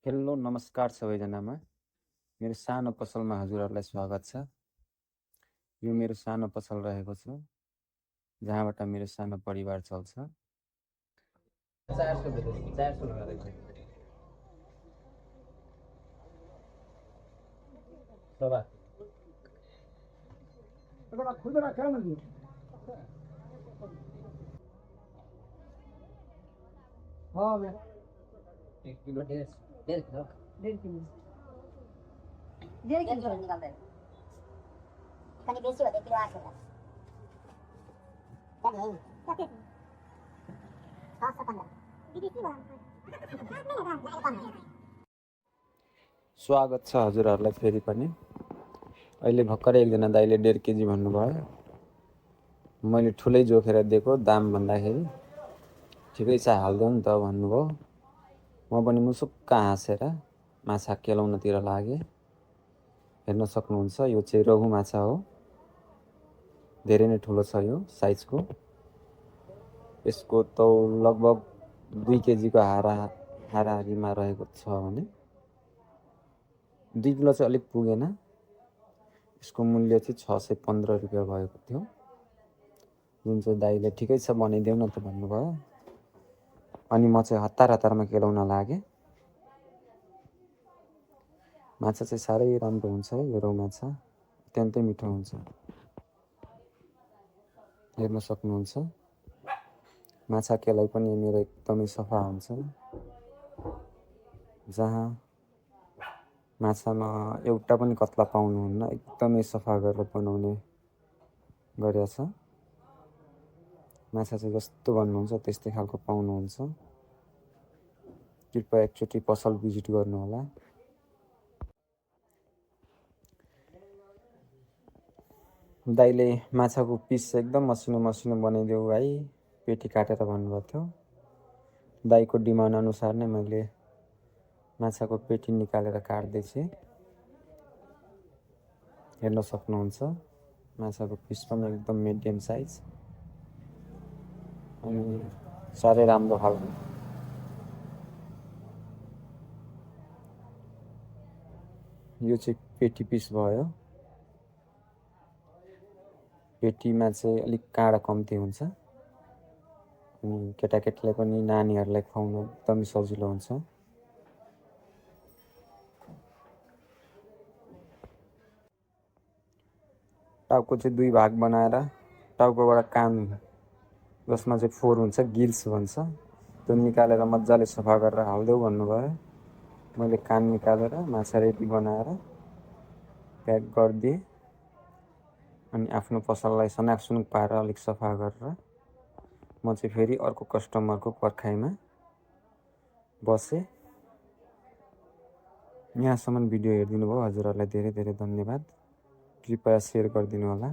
Hello नमस्कार सबैजनामा। मेरो सानो पसलमा हजुरहरूलाई स्वागत छ। यो मेरो सानो पसल रहेको छ जहाँबाट मेरो सानो परिवार चल्छ। 400 लगाएको सभा एक किलो डेढ़ किलो निकाल्दै कनी बेसी हो 1 किलो 8 होला कनी कति 615 दिदी के भयो स्वागत छ हजुरहरूलाई फेरि पनि। अहिले भर्खरै एकजना दाइले 1.5 केजी भन्नुभयो। मैले ठुलै जोखेर दिएको दाम भन्दाखेरि ठिकै छ हाल्दो नि त भन्नुभयो। म पनि मुसुक्क हाँसेर माछा केलाउनतिर लागेँ। हेर्न सक्नुहुन्छ यो चाहिँ रोहु माछा हो। धेरै नै ठुलो छ यो साइजको। यसको तौल लगभग 2 केजीको हाराहारीमा रहेको छ भने 2 किलो चाहिँ अलिक पुगेन। यसको मूल्य चाहिँ 615 रुपियाँ भएको थियो। जुन चाहिँ दाइले ठिकै छ बनाइदेऊ न त भन्नुभयो। अनि म चाहिँ हतारमा केलाउन लागेँ। माछा चाहिँ साह्रै राम्रो हुन्छ यो रौ माछा, अत्यन्तै मिठो हुन्छ। हेर्न सक्नुहुन्छ माछा केलाइ पनि मेरो एकदमै सफा हुन्छ। जहाँ माछामा एउटा पनि कत्ला पाउनुहुन्न, एकदमै सफा गरेर बनाउने गरेछ। माछा चाहिँ जस्तो भन्नुहुन्छ त्यस्तै खालको पाउनुहुन्छ। कृपया एकचोटि पसल भिजिट गर्नुहोला। दाइले माछाको पिस एकदम मसिनो बनाइदेऊ भाइ, पेटी काटेर भन्नुभएको थियो। दाइको डिमान्ड अनुसार नै मैले माछाको पेटी निकालेर काट्दैछु। हेर्न सक्नुहुन्छ माछाको पिस पनि एकदम मिडियम साइज अनि साह्रै राम्रो खालको। यो चाहिँ पेटी पिस भयो। पेटीमा चाहिँ अलिक काँडा कम्ती हुन्छ अनि केटाकेटीलाई पनि नानीहरूलाई खुवाउन एकदमै सजिलो हुन्छ। टाउको चाहिँ 2 भाग बनाएर टाउकोबाट कान जसमा चाहिँ फोर हुन्छ, गिल्स भन्छ, त्यो निकालेर मजाले सफा गरेर हाल्देऊ भन्नुभयो। मैले कान निकालेर माछा रेडी बनाएर प्याक गरिदिएँ अनि आफ्नो पसललाई सनाकसुनुक पारेर अलिक सफा गरेर म चाहिँ फेरि अर्को कस्टमरको पर्खाइमा बसेँ। यहाँसम्म भिडियो हेरिदिनु भयो हजुरहरूलाई धेरै धेरै धन्यवाद। कृपया सेयर गरिदिनु होला।